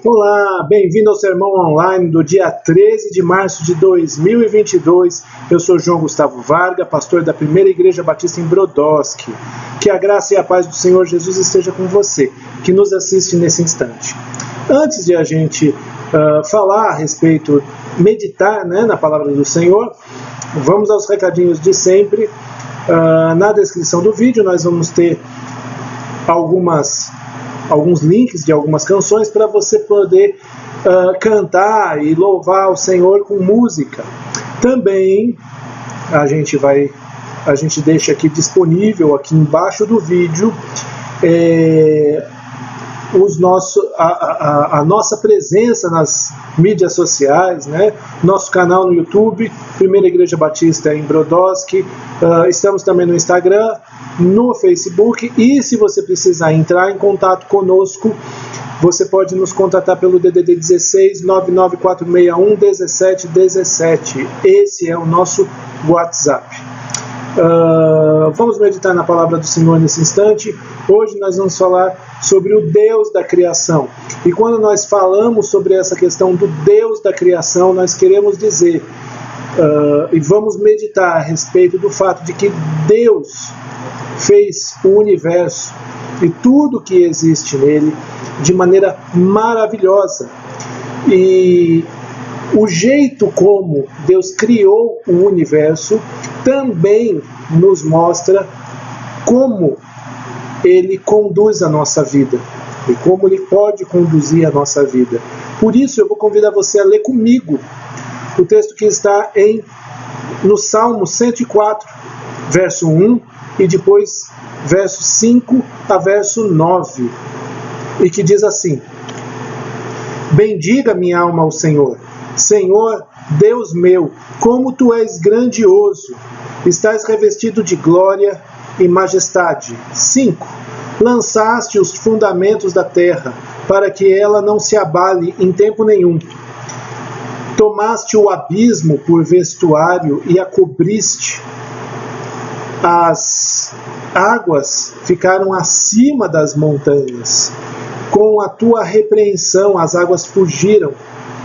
Olá, bem-vindo ao Sermão Online do dia 13 de março de 2022. Eu sou João Gustavo Varga, pastor da Primeira Igreja Batista em Brodowski. Que a graça e a paz do Senhor Jesus esteja com você, que nos assiste nesse instante. Antes de a gente falar a respeito, meditar na palavra do Senhor, vamos aos recadinhos de sempre. Na descrição do vídeo nós vamos ter alguns links de algumas canções para você poder cantar e louvar o Senhor com música. Também a gente deixa aqui disponível aqui embaixo do vídeo a nossa presença nas mídias sociais, nosso canal no YouTube, Primeira Igreja Batista em Brodowski, estamos também no Instagram, no Facebook, e se você precisar entrar em contato conosco, você pode nos contatar pelo DDD 16 99461 1717. Esse é o nosso WhatsApp. Vamos meditar na palavra do Senhor nesse instante. Hoje nós vamos falar sobre o Deus da criação. E quando nós falamos sobre essa questão do Deus da criação, nós queremos dizer e vamos meditar a respeito do fato de que Deus fez o universo e tudo que existe nele de maneira maravilhosa. E o jeito como Deus criou o universo também nos mostra como Ele conduz a nossa vida e como Ele pode conduzir a nossa vida. Por isso eu vou convidar você a ler comigo o texto que está no Salmo 104, verso 1 e depois verso 5 a verso 9, e que diz assim: Bendiga minha alma ao Senhor. Senhor, Deus meu, como Tu és grandioso, estás revestido de glória e majestade. 5. Lançaste os fundamentos da terra, para que ela não se abale em tempo nenhum. Tomaste o abismo por vestuário e a cobriste. As águas ficaram acima das montanhas. Com a Tua repreensão as águas fugiram.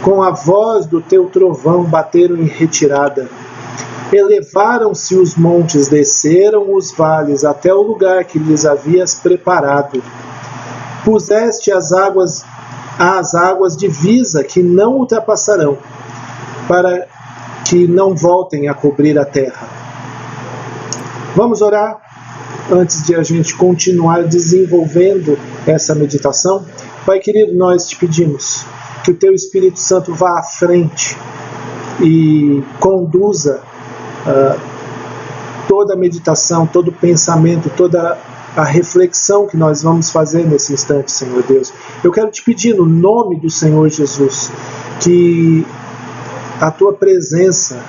Com a voz do Teu trovão bateram em retirada. Elevaram-se os montes, desceram os vales até o lugar que lhes havias preparado. Puseste as águas divisa que não ultrapassarão, para que não voltem a cobrir a terra. Vamos orar antes de a gente continuar desenvolvendo essa meditação. Pai querido, nós te pedimos que o Teu Espírito Santo vá à frente e conduza toda a meditação, todo o pensamento, toda a reflexão que nós vamos fazer nesse instante, Senhor Deus. Eu quero te pedir, no nome do Senhor Jesus, que a Tua presença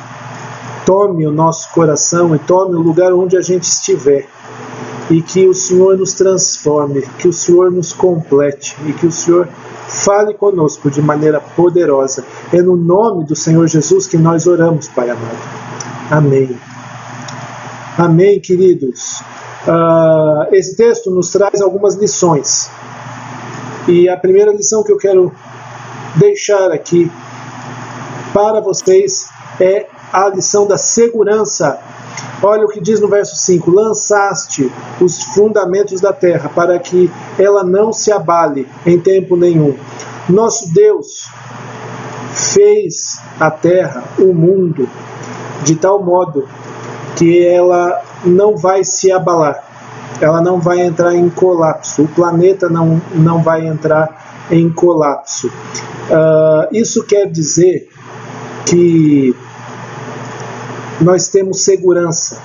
tome o nosso coração e tome o lugar onde a gente estiver, e que o Senhor nos transforme, que o Senhor nos complete e que o Senhor fale conosco de maneira poderosa. É no nome do Senhor Jesus que nós oramos, Pai amado. Amém. Amém, queridos. Esse texto nos traz algumas lições. E a primeira lição que eu quero deixar aqui para vocês é a lição da segurança. Olha o que diz no verso 5: Lançaste os fundamentos da terra para que ela não se abale em tempo nenhum. Nosso Deus fez a terra, o mundo, de tal modo que ela não vai se abalar, ela não vai entrar em colapso, o planeta não vai entrar em colapso. Isso quer dizer que nós temos segurança.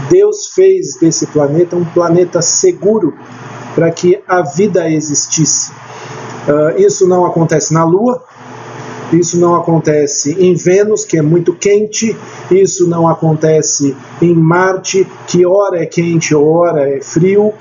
Deus fez desse planeta um planeta seguro para que a vida existisse. Isso não acontece na Lua, isso não acontece em Vênus, que é muito quente, isso não acontece em Marte, que ora é quente, ora é frio.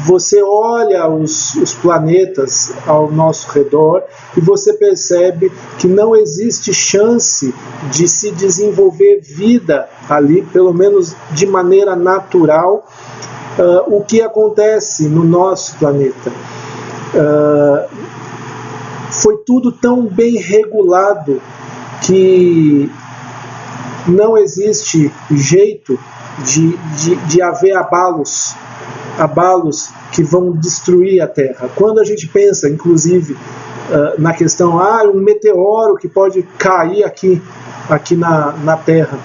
Você olha os planetas ao nosso redor e você percebe que não existe chance de se desenvolver vida ali, pelo menos de maneira natural, o que acontece no nosso planeta. Foi tudo tão bem regulado que não existe jeito de haver abalos que vão destruir a Terra. Quando a gente pensa, inclusive, na questão, um meteoro que pode cair aqui na Terra,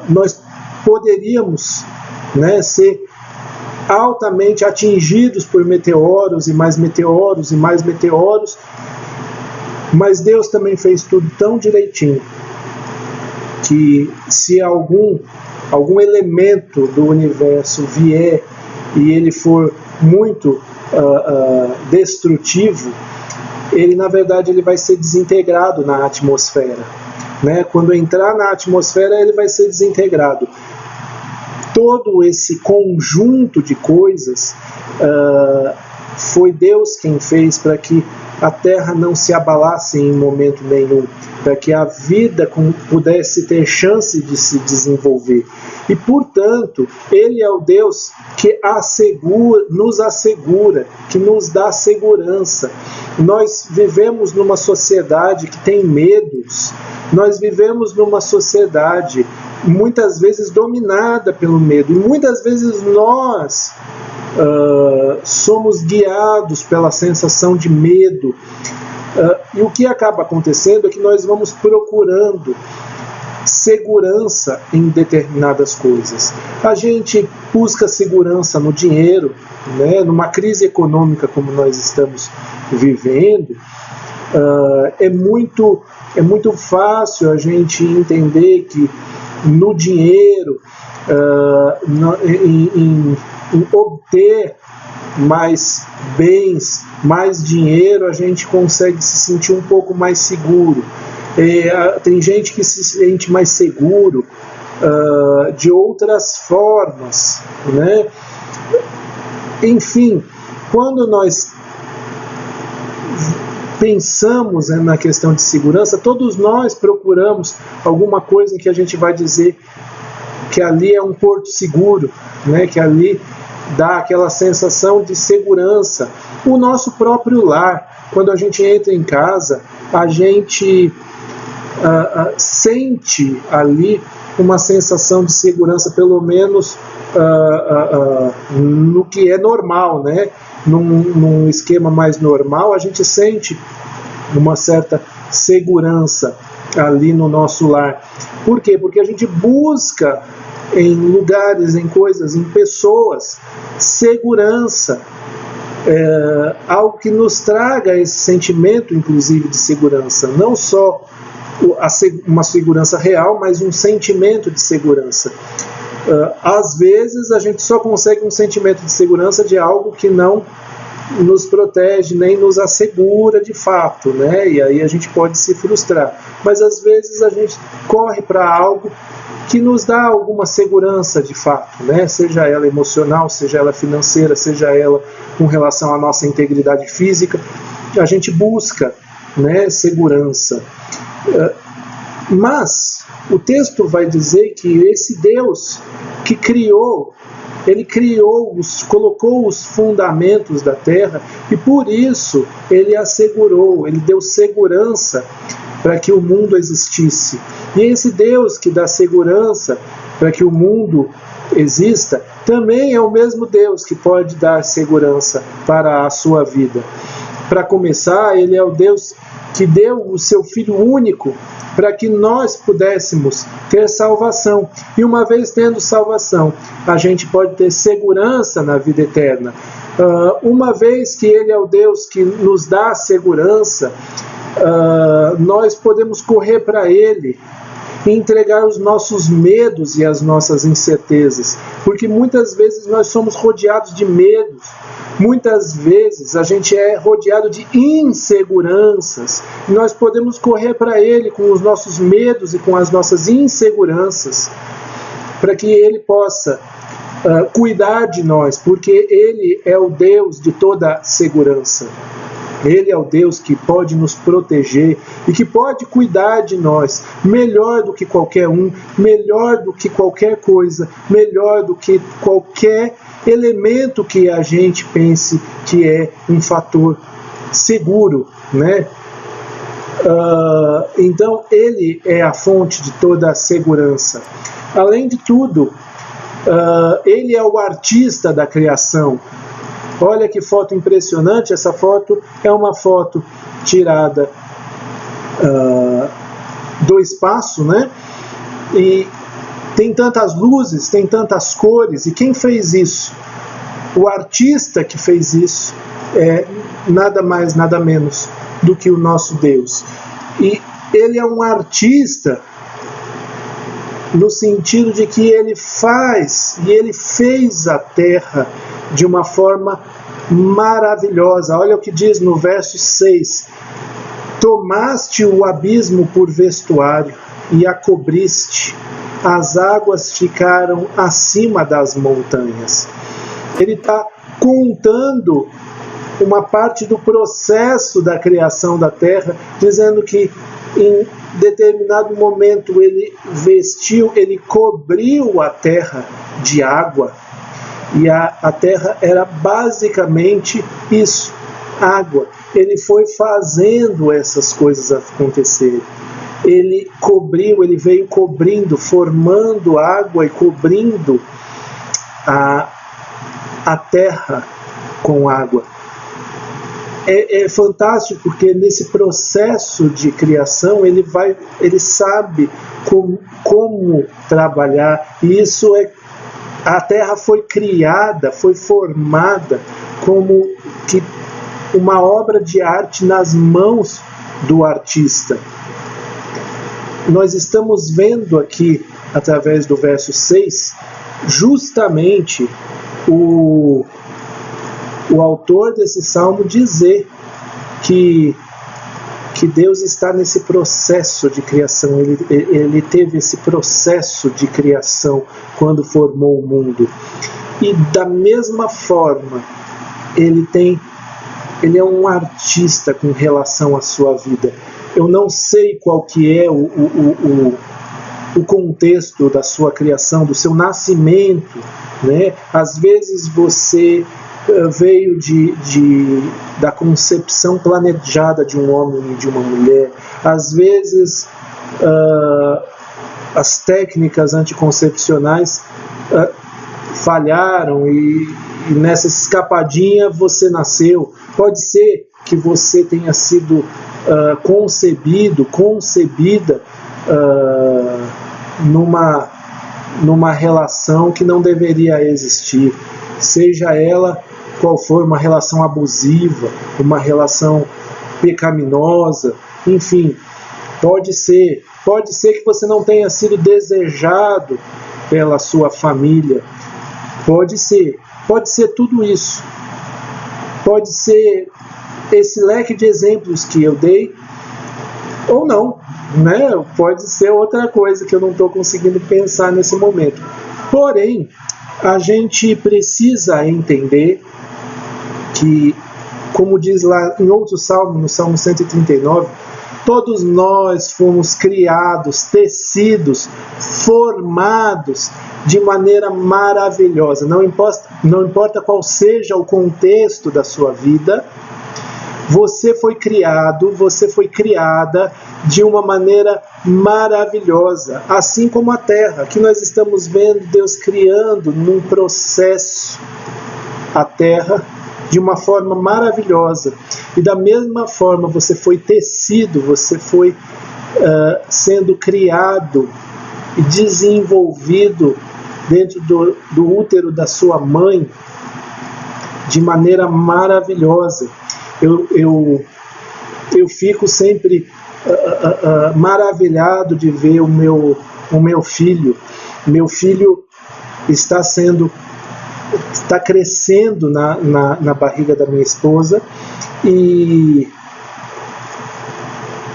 nós poderíamos, né, ser altamente atingidos por meteoros e mais meteoros e mais meteoros, mas Deus também fez tudo tão direitinho que se algum elemento do universo vier e ele for muito destrutivo, ele na verdade ele vai ser desintegrado na atmosfera, né? Quando entrar na atmosfera ele vai ser desintegrado. Todo esse conjunto de coisas foi Deus quem fez para que a Terra não se abalasse em momento nenhum, para que a vida pudesse ter chance de se desenvolver. E, portanto, Ele é o Deus que nos assegura, que nos dá segurança. Nós vivemos numa sociedade que tem medos, nós vivemos numa sociedade muitas vezes dominada pelo medo, e muitas vezes nós somos guiados pela sensação de medo, e o que acaba acontecendo é que nós vamos procurando segurança em determinadas coisas. A gente busca segurança no dinheiro, né? Numa crise econômica como nós estamos vivendo, é muito fácil a gente entender que no dinheiro, em obter mais bens, mais dinheiro, a gente consegue se sentir um pouco mais seguro. Tem gente que se sente mais seguro de outras formas, né? Enfim, quando nós pensamos na questão de segurança, todos nós procuramos alguma coisa em que a gente vai dizer que ali é um porto seguro, né? Que ali dá aquela sensação de segurança. O nosso próprio lar, quando a gente entra em casa, a gente sente ali uma sensação de segurança, pelo menos no que é normal, né? Num esquema mais normal, a gente sente uma certa segurança ali no nosso lar. Por quê? Porque a gente busca em lugares, em coisas, em pessoas, segurança, algo que nos traga esse sentimento, inclusive, de segurança, não só uma segurança real, mas um sentimento de segurança. Às vezes a gente só consegue um sentimento de segurança de algo que não nos protege, nem nos assegura de fato, né? E aí a gente pode se frustrar. Mas às vezes a gente corre para algo que nos dá alguma segurança de fato, né? Seja ela emocional, seja ela financeira, seja ela com relação à nossa integridade física, a gente busca, né, segurança. Mas o texto vai dizer que esse Deus que criou, ele colocou os fundamentos da terra, e por isso ele assegurou, ele deu segurança para que o mundo existisse. E esse Deus que dá segurança para que o mundo exista, também é o mesmo Deus que pode dar segurança para a sua vida. Para começar, ele é o Deus que deu o seu Filho único para que nós pudéssemos ter salvação. E uma vez tendo salvação, a gente pode ter segurança na vida eterna. Uma vez que ele é o Deus que nos dá segurança, nós podemos correr para ele e entregar os nossos medos e as nossas incertezas, porque muitas vezes nós somos rodeados de medos, muitas vezes a gente é rodeado de inseguranças, e nós podemos correr para ele com os nossos medos e com as nossas inseguranças, para que ele possa cuidar de nós, porque ele é o Deus de toda segurança. Ele é o Deus que pode nos proteger e que pode cuidar de nós melhor do que qualquer um, melhor do que qualquer coisa, melhor do que qualquer elemento que a gente pense que é um fator seguro, né? Então ele é a fonte de toda a segurança. Além de tudo, ele é o artista da criação. Olha que foto impressionante. Essa foto é uma foto tirada do espaço, né? E tem tantas luzes, tem tantas cores. E quem fez isso? O artista que fez isso é nada mais, nada menos do que o nosso Deus. E ele é um artista no sentido de que ele faz e ele fez a terra de uma forma maravilhosa. Olha o que diz no verso 6: tomaste o abismo por vestuário e a cobriste, as águas ficaram acima das montanhas. Ele está contando uma parte do processo da criação da terra, dizendo que em determinado momento ele vestiu, ele cobriu a terra de água, e a terra era basicamente isso, água. Ele foi fazendo essas coisas acontecerem. Ele cobriu, ele veio cobrindo, formando água e cobrindo a terra com água. É fantástico, porque nesse processo de criação ele sabe como trabalhar, e isso a terra foi criada, foi formada como que uma obra de arte nas mãos do artista. Nós estamos vendo aqui, através do verso 6, justamente o autor desse salmo dizer que Deus está nesse processo de criação. Ele teve esse processo de criação quando formou o mundo. E da mesma forma, ele é um artista com relação à sua vida. Eu não sei qual que é o contexto da sua criação, do seu nascimento, né? Às vezes você veio da concepção planejada de um homem e de uma mulher. Às vezes as técnicas anticoncepcionais falharam e nessa escapadinha você nasceu. Pode ser que você tenha sido concebida numa relação que não deveria existir, seja ela qual for, uma relação abusiva, uma relação pecaminosa, enfim, pode ser que você não tenha sido desejado pela sua família, pode ser tudo isso, pode ser esse leque de exemplos que eu dei, ou não, né? Pode ser outra coisa que eu não estou conseguindo pensar nesse momento. Porém, a gente precisa entender que, como diz lá em outro salmo, no Salmo 139, todos nós fomos criados, tecidos, formados de maneira maravilhosa. Não importa qual seja o contexto da sua vida, você foi criado, você foi criada de uma maneira maravilhosa, assim como a terra. Aqui nós estamos vendo Deus criando num processo a terra de uma forma maravilhosa. E da mesma forma você foi tecido, você foi sendo criado e desenvolvido dentro do útero da sua mãe de maneira maravilhosa. Eu fico sempre maravilhado de ver o meu filho. Meu filho está crescendo na barriga da minha esposa, e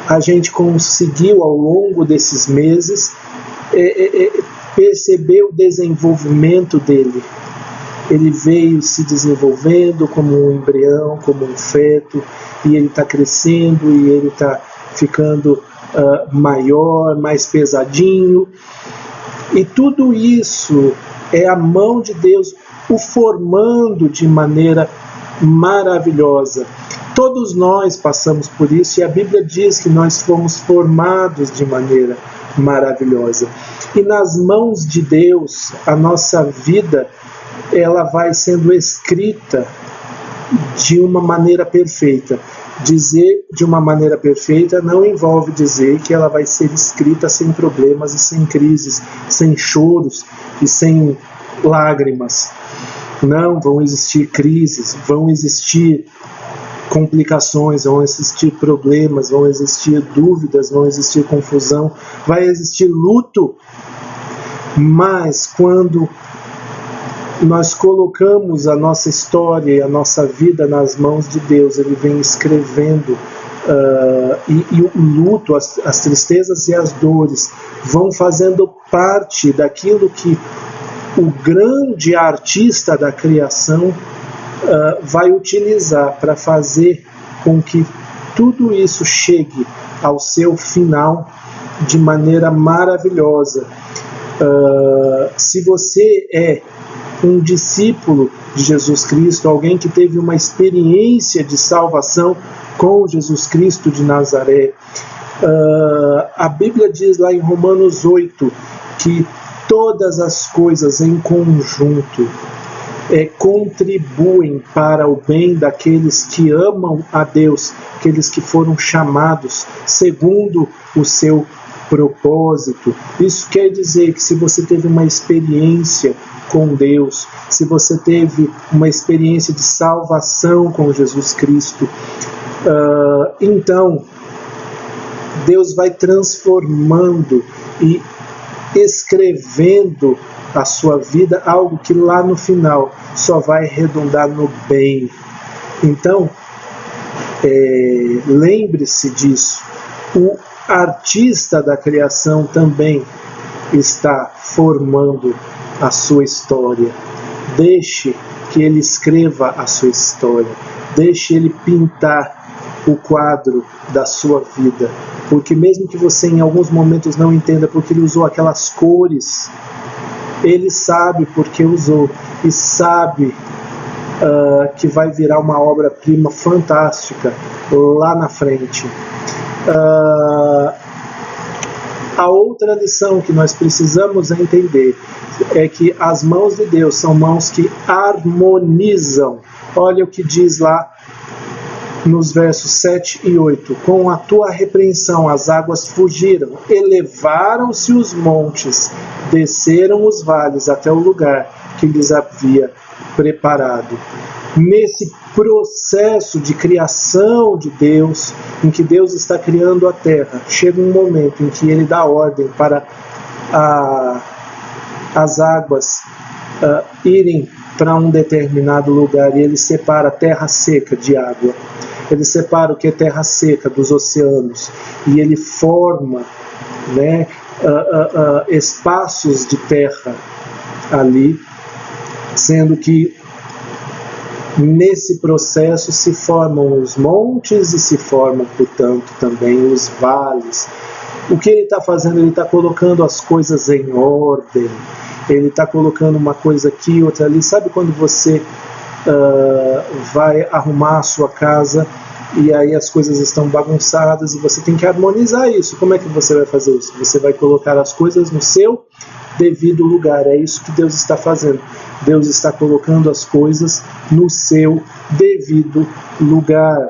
a gente conseguiu ao longo desses meses perceber o desenvolvimento dele. Ele veio se desenvolvendo como um embrião, como um feto, e ele está crescendo, e ele está ficando maior, mais pesadinho. E tudo isso É a mão de Deus o formando de maneira maravilhosa. Todos nós passamos por isso e a Bíblia diz que nós fomos formados de maneira maravilhosa. E nas mãos de Deus, a nossa vida, ela vai sendo escrita de uma maneira perfeita. Dizer de uma maneira perfeita não envolve dizer que ela vai ser escrita sem problemas e sem crises, sem choros e sem lágrimas. Não, vão existir crises, vão existir complicações, vão existir problemas, vão existir dúvidas, vão existir confusão, vai existir luto. Mas quando nós colocamos a nossa história e a nossa vida nas mãos de Deus, Ele vem escrevendo, e o luto, as tristezas e as dores vão fazendo parte daquilo que o grande artista da criação vai utilizar para fazer com que tudo isso chegue ao seu final de maneira maravilhosa. Se você é um discípulo de Jesus Cristo, alguém que teve uma experiência de salvação com Jesus Cristo de Nazaré, a Bíblia diz lá em Romanos 8 que todas as coisas em conjunto contribuem para o bem daqueles que amam a Deus, aqueles que foram chamados segundo o seu propósito. Isso quer dizer que se você teve uma experiência com Deus, se você teve uma experiência de salvação com Jesus Cristo, então Deus vai transformando e escrevendo a sua vida, algo que lá no final só vai redundar no bem. Então, lembre-se disso. O artista da criação também está formando a sua história. Deixe que ele escreva a sua história. Deixe ele pintar o quadro da sua vida. Porque mesmo que você em alguns momentos não entenda porque ele usou aquelas cores, ele sabe porque usou e sabe que vai virar uma obra-prima fantástica lá na frente. A outra lição que nós precisamos entender é que as mãos de Deus são mãos que harmonizam. Olha o que diz lá nos versos 7 e 8. Com a tua repreensão as águas fugiram, elevaram-se os montes, desceram os vales até o lugar que lhes havia preparado. Nesse processo de criação de Deus, em que Deus está criando a terra, chega um momento em que Ele dá ordem para as águas irem para um determinado lugar, e Ele separa a terra seca de água. Ele separa o que é terra seca dos oceanos, e Ele forma, espaços de terra ali, sendo que nesse processo se formam os montes e se formam, portanto, também os vales. O que ele está fazendo? Ele está colocando as coisas em ordem. Ele está colocando uma coisa aqui, outra ali. Sabe quando você vai arrumar a sua casa e aí as coisas estão bagunçadas e você tem que harmonizar isso? Como é que você vai fazer isso? Você vai colocar as coisas no seu devido lugar. É isso que Deus está fazendo. Deus está colocando as coisas no seu devido lugar.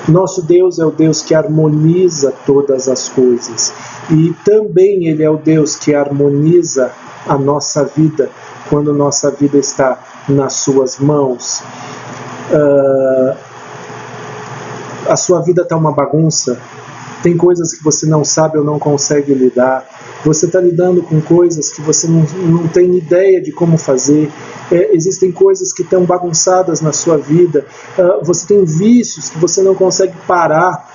Nosso Deus é o Deus que harmoniza todas as coisas. E também Ele é o Deus que harmoniza a nossa vida quando nossa vida está nas suas mãos. A sua vida está uma bagunça. Tem coisas que você não sabe ou não consegue lidar. Você está lidando com coisas que você não tem ideia de como fazer. Existem coisas que estão bagunçadas na sua vida. Você tem vícios que você não consegue parar.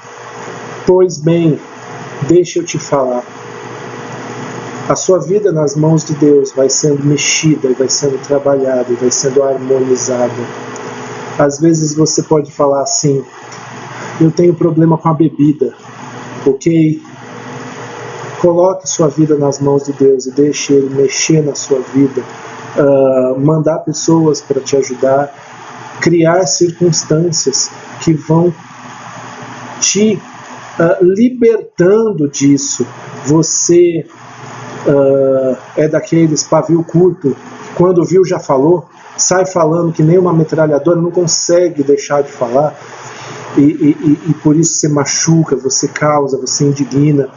Pois bem, deixa eu te falar. A sua vida nas mãos de Deus vai sendo mexida, e vai sendo trabalhada, e vai sendo harmonizada. Às vezes você pode falar assim: eu tenho problema com a bebida. Ok? Coloque sua vida nas mãos de Deus e deixe Ele mexer na sua vida. mandar pessoas para te ajudar, criar circunstâncias que vão te libertando disso. Você é daqueles pavio curto, que quando viu já falou, sai falando que nem uma metralhadora, não consegue deixar de falar, e por isso você machuca, você causa, você indigna.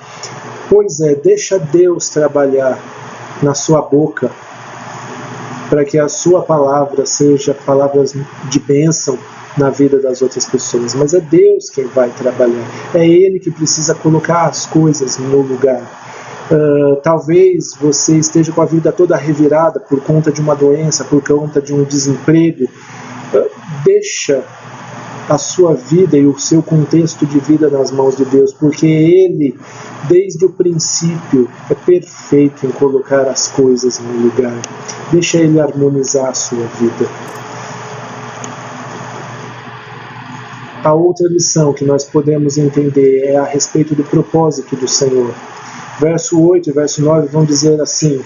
Pois é, deixa Deus trabalhar na sua boca, para que a sua palavra seja palavras de bênção na vida das outras pessoas. Mas é Deus quem vai trabalhar, é Ele que precisa colocar as coisas no lugar. Talvez você esteja com a vida toda revirada por conta de uma doença, por conta de um desemprego. Deixa a sua vida e o seu contexto de vida nas mãos de Deus, porque Ele, desde o princípio, é perfeito em colocar as coisas no lugar. Deixa Ele harmonizar a sua vida. A outra lição que nós podemos entender é a respeito do propósito do Senhor. Verso 8 e verso 9 vão dizer assim,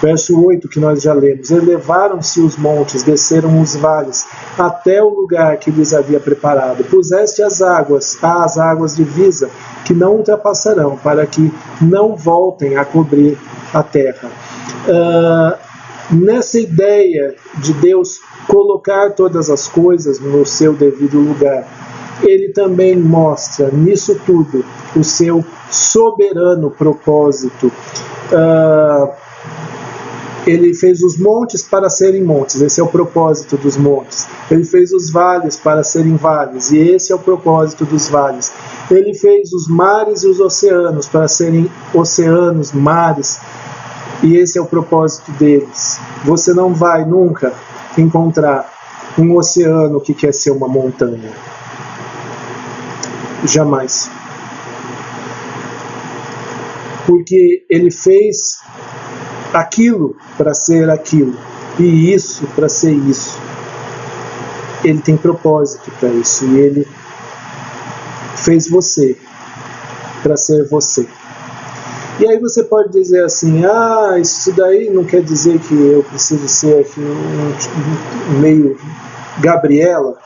verso 8 que nós já lemos: elevaram-se os montes, desceram os vales, até o lugar que lhes havia preparado. Puseste as águas divisa, que não ultrapassarão, para que não voltem a cobrir a terra. Nessa ideia de Deus colocar todas as coisas no seu devido lugar, Ele também mostra nisso tudo o seu soberano propósito. Ele fez os montes para serem montes, esse é o propósito dos montes. Ele fez os vales para serem vales, e esse é o propósito dos vales. Ele fez os mares e os oceanos para serem oceanos, mares, e esse é o propósito deles. Você não vai nunca encontrar um oceano que quer ser uma montanha. Jamais. Porque Ele fez aquilo para ser aquilo, e isso para ser isso. Ele tem propósito para isso, e Ele fez você para ser você. E aí você pode dizer assim: isso daí não quer dizer que eu preciso ser aqui meio Gabriela?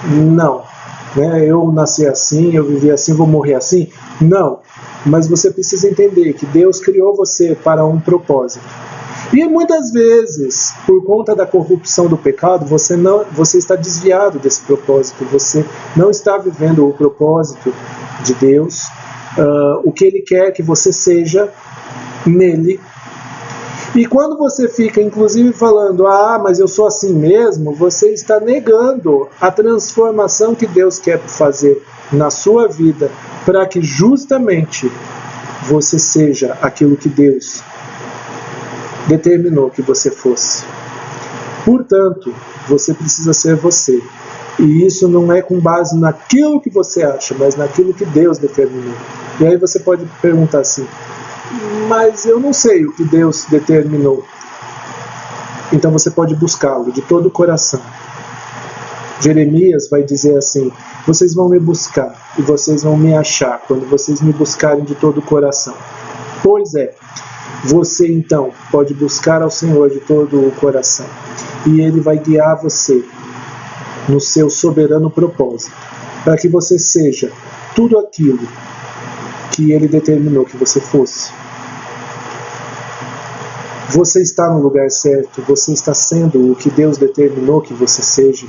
Não, né? Eu nasci assim, eu vivi assim, vou morrer assim? Não. Mas você precisa entender que Deus criou você para um propósito. E muitas vezes, por conta da corrupção do pecado, você está desviado desse propósito. Você não está vivendo o propósito de Deus, o que Ele quer que você seja nele. E quando você fica, inclusive, falando: mas eu sou assim mesmo, você está negando a transformação que Deus quer fazer na sua vida, para que justamente você seja aquilo que Deus determinou que você fosse. Portanto, você precisa ser você. E isso não é com base naquilo que você acha, mas naquilo que Deus determinou. E aí você pode perguntar assim: mas eu não sei o que Deus determinou. Então você pode buscá-lo de todo o coração. Jeremias vai dizer assim: vocês vão me buscar e vocês vão me achar quando vocês me buscarem de todo o coração. Pois é, você então pode buscar ao Senhor de todo o coração, e Ele vai guiar você no seu soberano propósito, para que você seja tudo aquilo que Ele determinou que você fosse. Você está no lugar certo, você está sendo o que Deus determinou que você seja.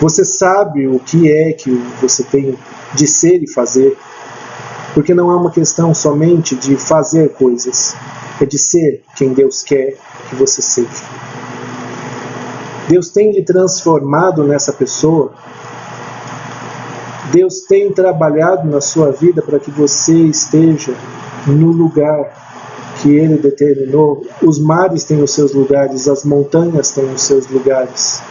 Você sabe o que é que você tem de ser e fazer, porque não é uma questão somente de fazer coisas, é de ser quem Deus quer que você seja. Deus tem lhe transformado nessa pessoa. Deus tem trabalhado na sua vida para que você esteja no lugar que Ele determinou. Os mares têm os seus lugares, as montanhas têm os seus lugares,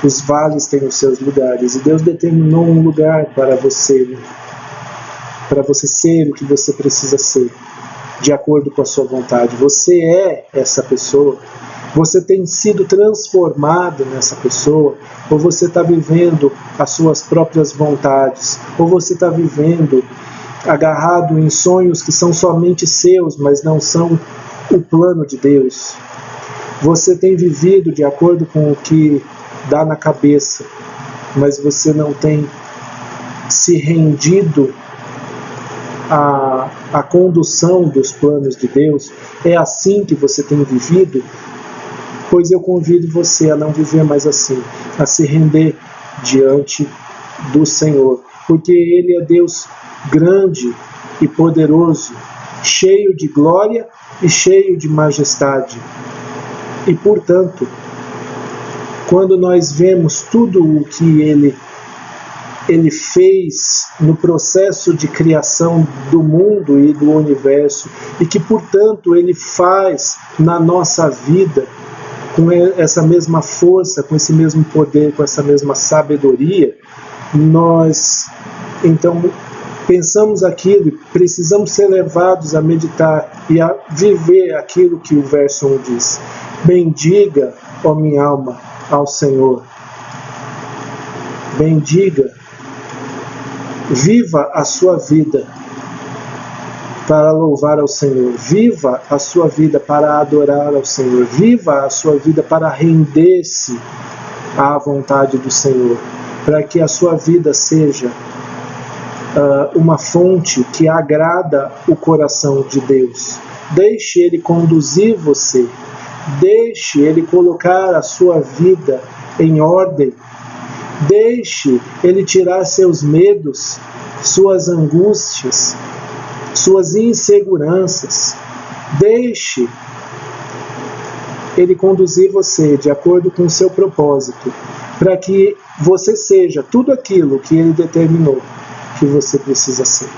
os vales têm os seus lugares, e Deus determinou um lugar para você ser o que você precisa ser, de acordo com a sua vontade. Você é essa pessoa. Você tem sido transformado nessa pessoa, ou você está vivendo as suas próprias vontades, ou você está vivendo agarrado em sonhos que são somente seus, mas não são o plano de Deus. Você tem vivido de acordo com o que dá na cabeça, mas você não tem se rendido à condução dos planos de Deus? É assim que você tem vivido? Pois eu convido você a não viver mais assim, a se render diante do Senhor, porque Ele é Deus grande e poderoso, cheio de glória e cheio de majestade. E, portanto, quando nós vemos tudo o que Ele fez no processo de criação do mundo e do universo, e que, portanto, Ele faz na nossa vida, com essa mesma força, com esse mesmo poder, com essa mesma sabedoria, nós, então, pensamos aquilo e precisamos ser levados a meditar e a viver aquilo que o verso 1 diz. Bendiga, ó minha alma, ao Senhor. Bendiga, viva a sua vida para louvar ao Senhor. Viva a sua vida para adorar ao Senhor. Viva a sua vida para render-se à vontade do Senhor. Para que a sua vida seja uma fonte que agrada o coração de Deus. Deixe Ele conduzir você. Deixe Ele colocar a sua vida em ordem. Deixe Ele tirar seus medos, suas angústias, suas inseguranças. Deixe Ele conduzir você de acordo com o seu propósito, para que você seja tudo aquilo que Ele determinou que você precisa ser.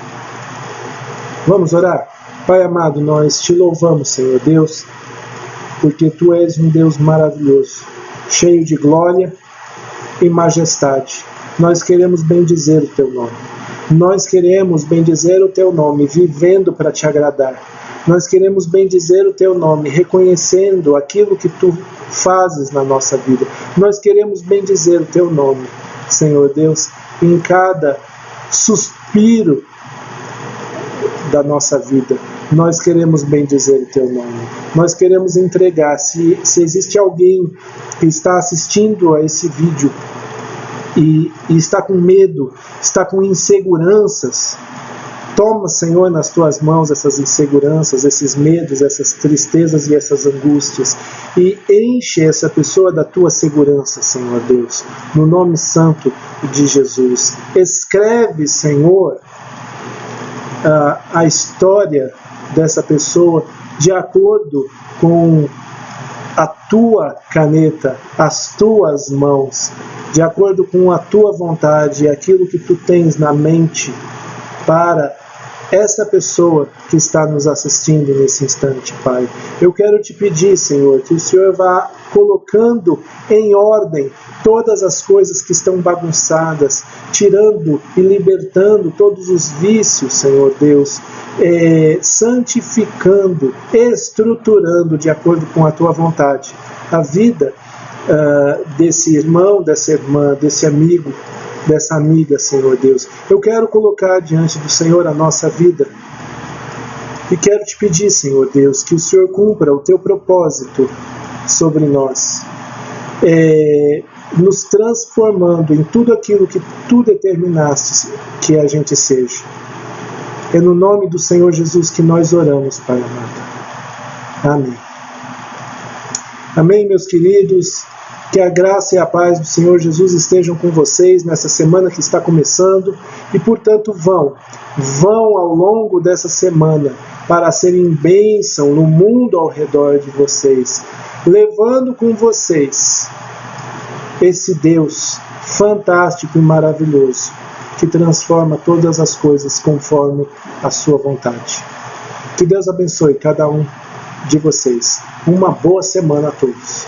Vamos orar? Pai amado, nós te louvamos, Senhor Deus, porque Tu és um Deus maravilhoso, cheio de glória e majestade. Nós queremos bendizer o Teu nome. Nós queremos bendizer o Teu nome, vivendo para Te agradar. Nós queremos bendizer o Teu nome, reconhecendo aquilo que Tu fazes na nossa vida. Nós queremos bendizer o Teu nome, Senhor Deus, em cada suspiro da nossa vida. Nós queremos bendizer o Teu nome. Nós queremos entregar, se existe alguém que está assistindo a esse vídeo e está com medo, está com inseguranças, toma, Senhor, nas Tuas mãos essas inseguranças, esses medos, essas tristezas e essas angústias, e enche essa pessoa da Tua segurança, Senhor Deus, no nome santo de Jesus. Escreve, Senhor, a história dessa pessoa de acordo com a Tua caneta, as Tuas mãos, de acordo com a Tua vontade, aquilo que Tu tens na mente para essa pessoa que está nos assistindo nesse instante, Pai. Eu quero Te pedir, Senhor, que o Senhor vá colocando em ordem todas as coisas que estão bagunçadas, tirando e libertando todos os vícios, Senhor Deus, santificando, estruturando de acordo com a Tua vontade a vida desse irmão, dessa irmã, desse amigo, dessa amiga, Senhor Deus. Eu quero colocar diante do Senhor a nossa vida e quero Te pedir, Senhor Deus, que o Senhor cumpra o Teu propósito sobre nós, nos transformando em tudo aquilo que Tu determinaste que a gente seja. É no nome do Senhor Jesus que nós oramos, Pai amado. Amém. Amém, meus queridos. Que a graça e a paz do Senhor Jesus estejam com vocês nessa semana que está começando e, portanto, vão ao longo dessa semana para serem bênção no mundo ao redor de vocês, levando com vocês esse Deus fantástico e maravilhoso que transforma todas as coisas conforme a Sua vontade. Que Deus abençoe cada um de vocês. Uma boa semana a todos.